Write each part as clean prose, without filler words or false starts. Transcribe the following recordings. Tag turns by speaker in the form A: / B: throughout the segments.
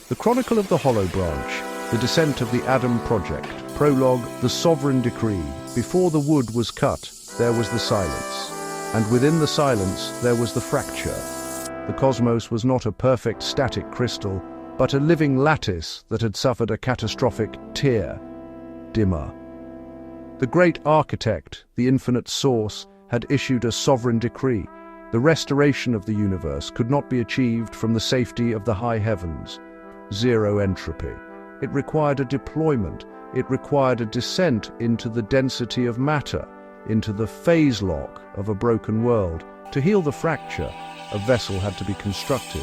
A: The Chronicle of the Hollow Branch, The Descent of the Adam Project, Prologue, The Sovereign Decree. Before the wood was cut, there was the silence. And within the silence, there was the fracture. The cosmos was not a perfect static crystal, but a living lattice that had suffered a catastrophic tear. Dimmer. The great architect, the infinite source, had issued a sovereign decree. The restoration of the universe could not be achieved from the safety of the high heavens. Zero entropy. It required a deployment. It required a descent into the density of matter, into the phase lock of a broken world. To heal the fracture, a vessel had to be constructed.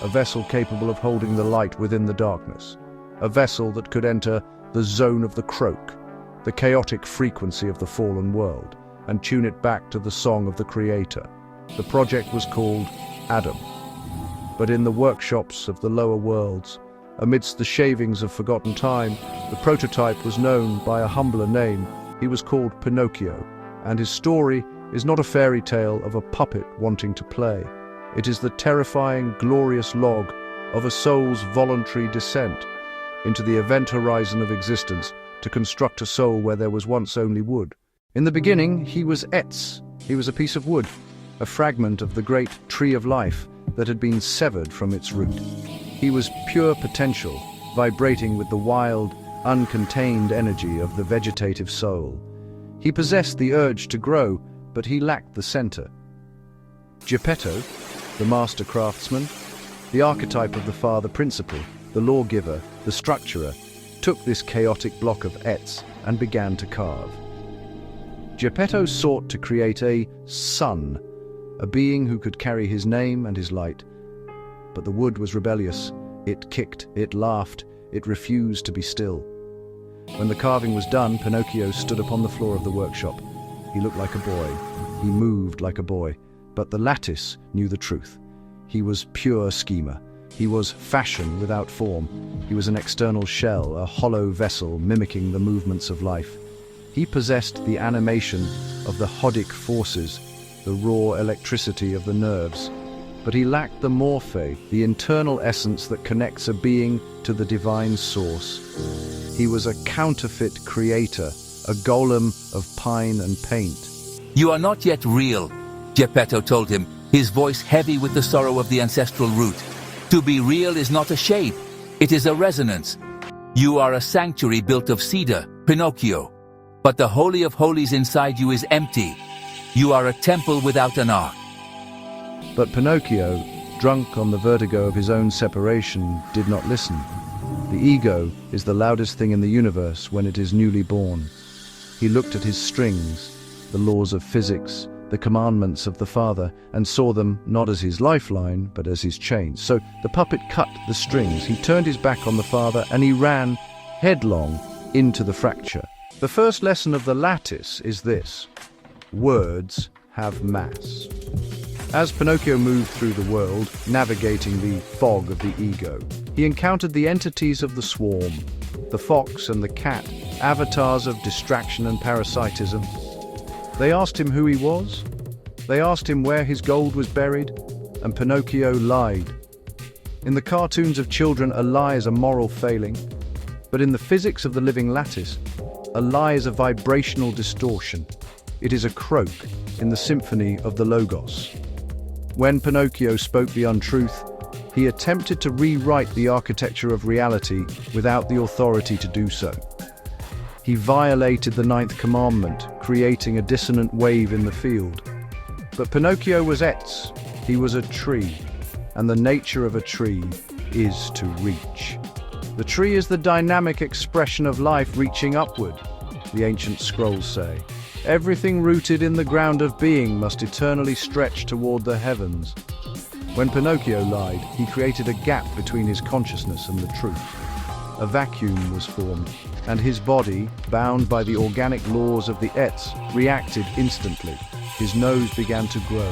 A: A vessel capable of holding the light within the darkness. A vessel that could enter the zone of the croak, the chaotic frequency of the fallen world, and tune it back to the song of the Creator. The project was called Adam. But in the workshops of the lower worlds, amidst the shavings of forgotten time, the prototype was known by a humbler name. He was called Pinocchio, and his story is not a fairy tale of a puppet wanting to play. It is the terrifying, glorious log of a soul's voluntary descent into the event horizon of existence to construct a soul where there was once only wood. In the beginning, he was Etz. He was a piece of wood, a fragment of the great tree of life that had been severed from its root. He was pure potential, vibrating with the wild, uncontained energy of the vegetative soul. He possessed the urge to grow, but he lacked the center. Geppetto, the master craftsman, the archetype of the father principle, the lawgiver, the structurer, took this chaotic block of Etz and began to carve. Geppetto sought to create a sun, a being who could carry his name and his light. But the wood was rebellious. It kicked, it laughed, it refused to be still. When the carving was done, Pinocchio stood upon the floor of the workshop. He looked like a boy. He moved like a boy. But the lattice knew the truth. He was pure schema. He was fashion without form. He was an external shell, a hollow vessel mimicking the movements of life. He possessed the animation of the hodic forces, the raw electricity of the nerves. But he lacked the morphe, the internal essence that connects a being to the divine source. He was a counterfeit creator, a golem of pine and paint.
B: "You are not yet real," Geppetto told him, his voice heavy with the sorrow of the ancestral root. "To be real is not a shape, it is a resonance. You are a sanctuary built of cedar, Pinocchio. But the Holy of Holies inside you is empty. You are a temple without an ark."
A: But Pinocchio, drunk on the vertigo of his own separation, did not listen. The ego is the loudest thing in the universe when it is newly born. He looked at his strings, the laws of physics, the commandments of the Father, and saw them not as his lifeline, but as his chains. So the puppet cut the strings, he turned his back on the Father, and he ran headlong into the fracture. The first lesson of the lattice is this: words have mass. As Pinocchio moved through the world, navigating the fog of the ego, he encountered the entities of the swarm, the fox and the cat, avatars of distraction and parasitism. They asked him who he was. They asked him where his gold was buried, and Pinocchio lied. In the cartoons of children, a lie is a moral failing, but in the physics of the living lattice, a lie is a vibrational distortion. It is a croak in the symphony of the Logos. When Pinocchio spoke the untruth, he attempted to rewrite the architecture of reality without the authority to do so. He violated the ninth commandment, creating a dissonant wave in the field. But Pinocchio was Etz. He was a tree, and the nature of a tree is to reach. The tree is the dynamic expression of life reaching upward, the ancient scrolls say. Everything rooted in the ground of being must eternally stretch toward the heavens. When Pinocchio lied, he created a gap between his consciousness and the truth. A vacuum was formed, and his body, bound by the organic laws of the Etz, reacted instantly. His nose began to grow.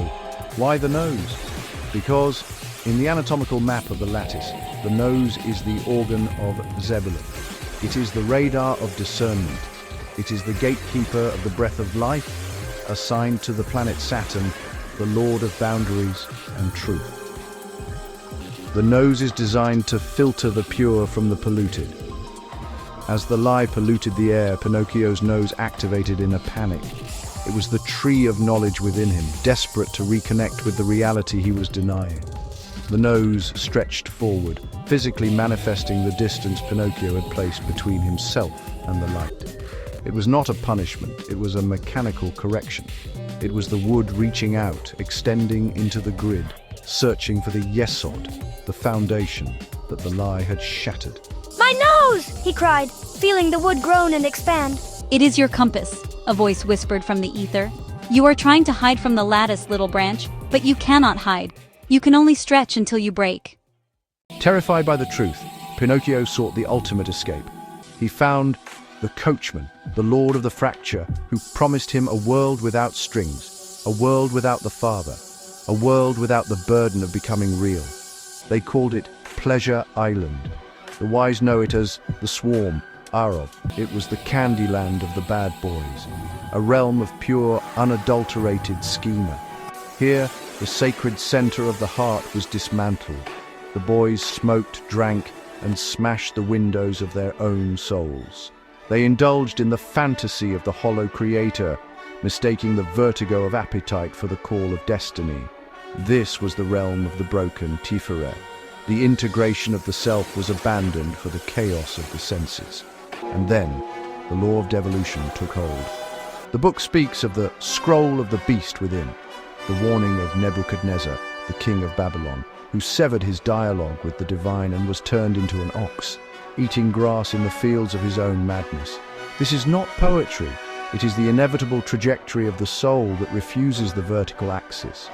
A: Why the nose? Because, in the anatomical map of the lattice, the nose is the organ of Zebulun. It is the radar of discernment. It is the gatekeeper of the breath of life, assigned to the planet Saturn, the lord of boundaries and truth. The nose is designed to filter the pure from the polluted. As the lie polluted the air, Pinocchio's nose activated in a panic. It was the tree of knowledge within him, desperate to reconnect with the reality he was denying. The nose stretched forward, physically manifesting the distance Pinocchio had placed between himself and the light. It was not a punishment, it was a mechanical correction. It was the wood reaching out, extending into the grid, searching for the yesod, the foundation that the lie had shattered.
C: My nose! He cried, feeling the wood groan and expand.
D: It is your compass, a voice whispered from the ether. You are trying to hide from the lattice, little branch, but you cannot hide. You can only stretch until you break.
A: Terrified by the truth, Pinocchio sought the ultimate escape. He found the coachman, the lord of the fracture, who promised him a world without strings, a world without the father, a world without the burden of becoming real. They called it Pleasure Island. The wise know it as the Swarm, Arov. It was the candy land of the bad boys, a realm of pure, unadulterated schema. Here, the sacred center of the heart was dismantled. The boys smoked, drank, and smashed the windows of their own souls. They indulged in the fantasy of the hollow creator, mistaking the vertigo of appetite for the call of destiny. This was the realm of the broken Tiferet. The integration of the self was abandoned for the chaos of the senses. And then, the law of devolution took hold. The book speaks of the scroll of the beast within, the warning of Nebuchadnezzar, the king of Babylon, who severed his dialogue with the divine and was turned into an ox, eating grass in the fields of his own madness. This is not poetry, it is the inevitable trajectory of the soul that refuses the vertical axis.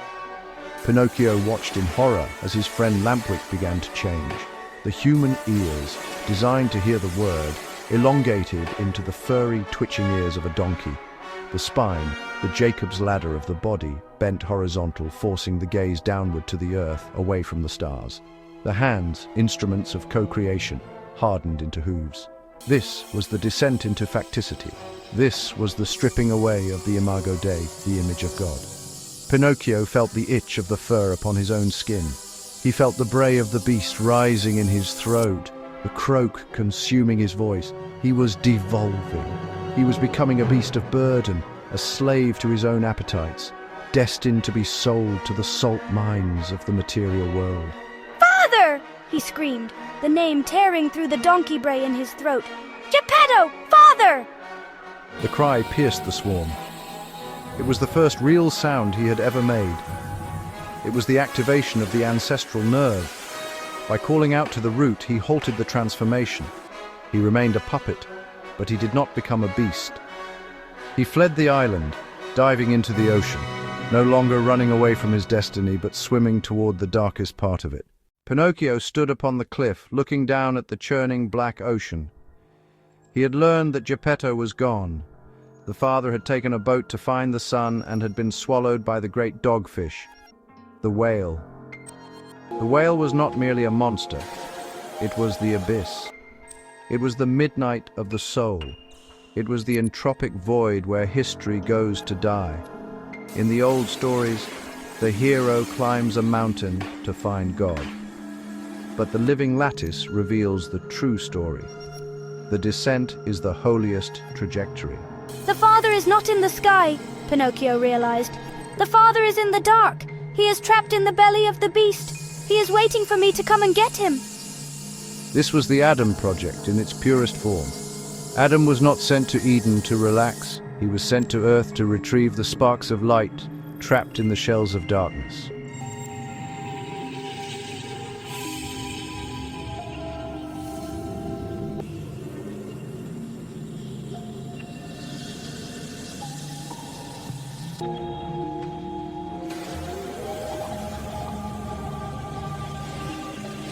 A: Pinocchio watched in horror as his friend Lampwick began to change. The human ears, designed to hear the word, elongated into the furry, twitching ears of a donkey. The spine, the Jacob's ladder of the body, bent horizontal, forcing the gaze downward to the earth, away from the stars. The hands, instruments of co-creation, hardened into hooves. This was the descent into facticity. This was the stripping away of the imago Dei, the image of God. Pinocchio felt the itch of the fur upon his own skin. He felt the bray of the beast rising in his throat, the croak consuming his voice. He was devolving. He was becoming a beast of burden, a slave to his own appetites, destined to be sold to the salt mines of the material world.
C: Father! He screamed, the name tearing through the donkey bray in his throat. Geppetto! Father!
A: The cry pierced the swarm. It was the first real sound he had ever made. It was the activation of the ancestral nerve. By calling out to the root, he halted the transformation. He remained a puppet, but he did not become a beast. He fled the island, diving into the ocean, no longer running away from his destiny, but swimming toward the darkest part of it. Pinocchio stood upon the cliff, looking down at the churning black ocean. He had learned that Geppetto was gone. The father had taken a boat to find the son and had been swallowed by the great dogfish, the whale. The whale was not merely a monster, it was the abyss. It was the midnight of the soul. It was the entropic void where history goes to die. In the old stories, the hero climbs a mountain to find God. But the living lattice reveals the true story. The descent is the holiest trajectory.
C: The father is not in the sky, Pinocchio realized. The father is in the dark. He is trapped in the belly of the beast. He is waiting for me to come and get him.
A: This was the Adam project in its purest form. Adam was not sent to Eden to relax. He was sent to Earth to retrieve the sparks of light trapped in the shells of darkness.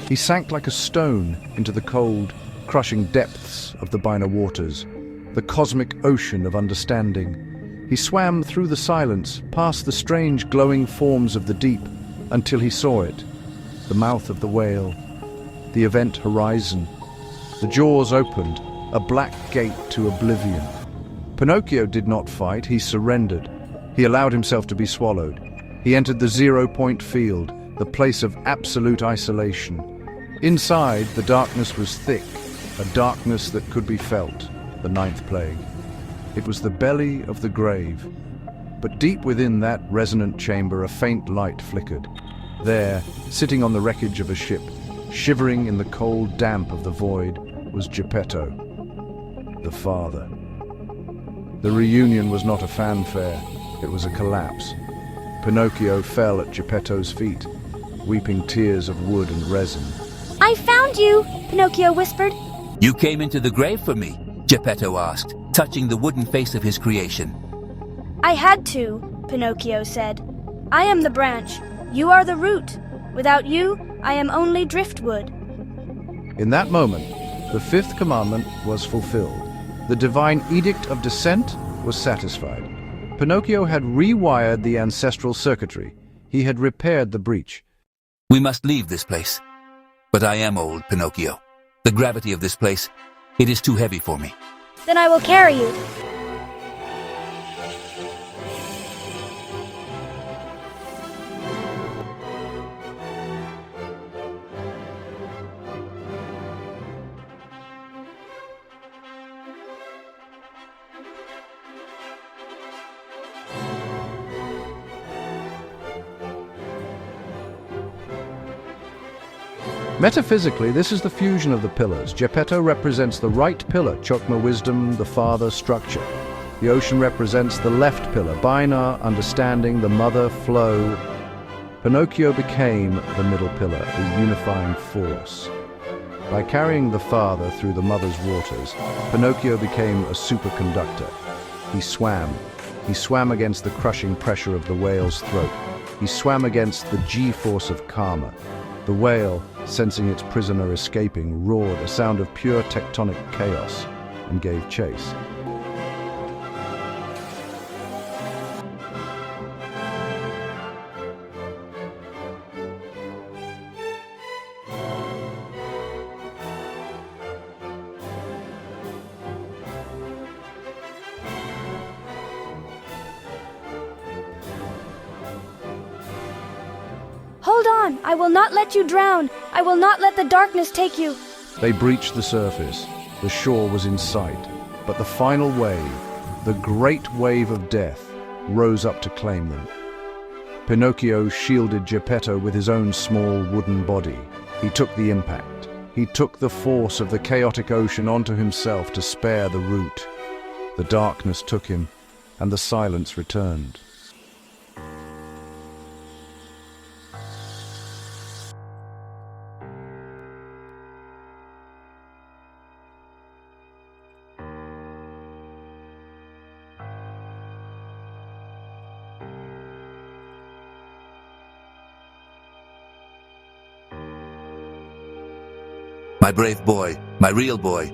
A: He sank like a stone into the cold, crushing depths of the Bina waters, the cosmic ocean of understanding. He swam through the silence, past the strange glowing forms of the deep, until he saw it, the mouth of the whale, the event horizon. The jaws opened, a black gate to oblivion. Pinocchio did not fight, he surrendered. He allowed himself to be swallowed. He entered the 0-point field, the place of absolute isolation. Inside, the darkness was thick, a darkness that could be felt, the ninth plague. It was the belly of the grave. But deep within that resonant chamber, a faint light flickered. There, sitting on the wreckage of a ship, shivering in the cold damp of the void, was Geppetto, the father. The reunion was not a fanfare, it was a collapse. Pinocchio fell at Geppetto's feet, weeping tears of wood and resin.
C: I found you, Pinocchio whispered.
B: You came into the grave for me? Geppetto asked, touching the wooden face of his creation.
C: I had to, Pinocchio said. I am the branch, you are the root. Without you, I am only driftwood.
A: In that moment, the fifth commandment was fulfilled. The divine edict of descent was satisfied. Pinocchio had rewired the ancestral circuitry. He had repaired the breach.
B: We must leave this place. But I am old, Pinocchio. The gravity of this place, it is too heavy for me.
C: Then I will carry you.
A: Metaphysically, this is the fusion of the pillars. Geppetto represents the right pillar, Chokma wisdom, the father structure. The ocean represents the left pillar, Bainar understanding, the mother flow. Pinocchio became the middle pillar, the unifying force. By carrying the father through the mother's waters, Pinocchio became a superconductor. He swam. He swam against the crushing pressure of the whale's throat. He swam against the G-force of karma. The whale, sensing its prisoner escaping, roared a sound of pure tectonic chaos and gave chase.
C: Hold on, I will not let you drown. I will not let the darkness take you.
A: They breached the surface. The shore was in sight. But the final wave, the great wave of death, rose up to claim them. Pinocchio shielded Geppetto with his own small wooden body. He took the impact. He took the force of the chaotic ocean onto himself to spare the root. The darkness took him, and the silence returned.
B: My brave boy, my real boy.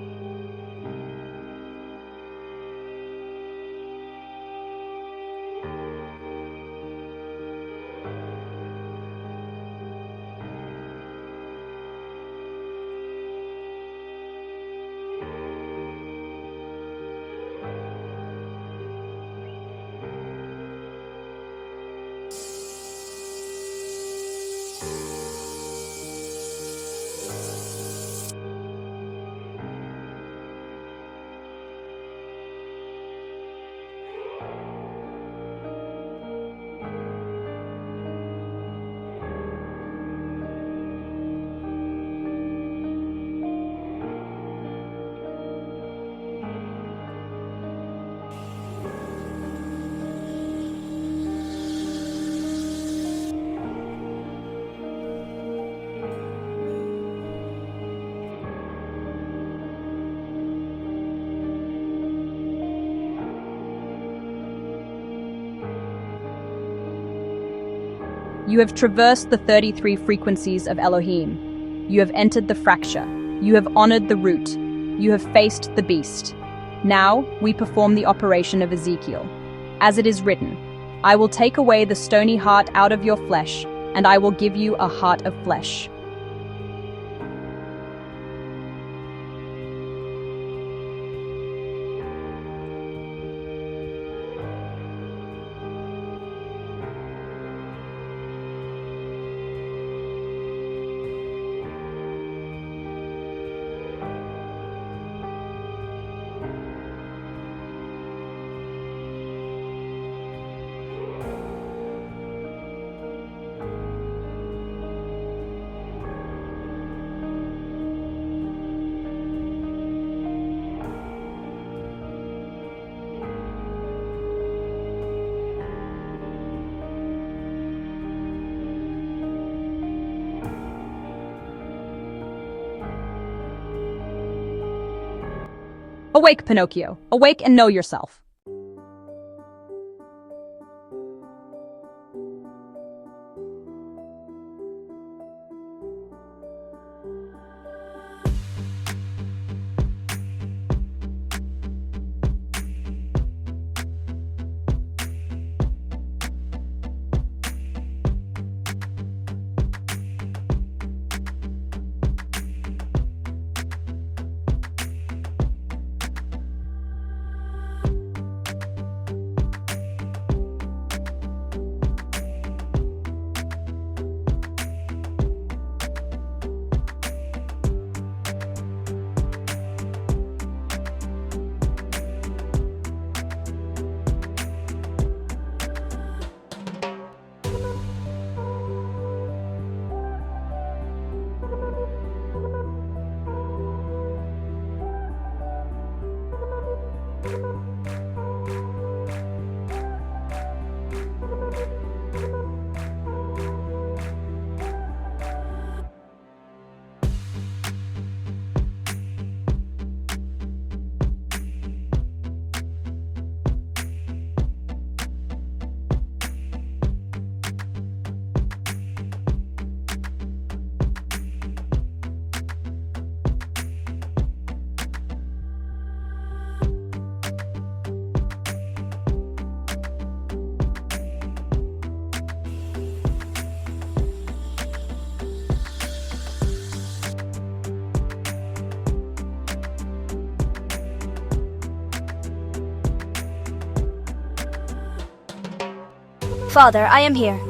E: You have traversed the 33 frequencies of Elohim. You have entered the fracture. You have honored the root. You have faced the beast. Now we perform the operation of Ezekiel. As it is written, I will take away the stony heart out of your flesh, and I will give you a heart of flesh. Awake, Pinocchio. Awake and know yourself.
C: Father, I am here.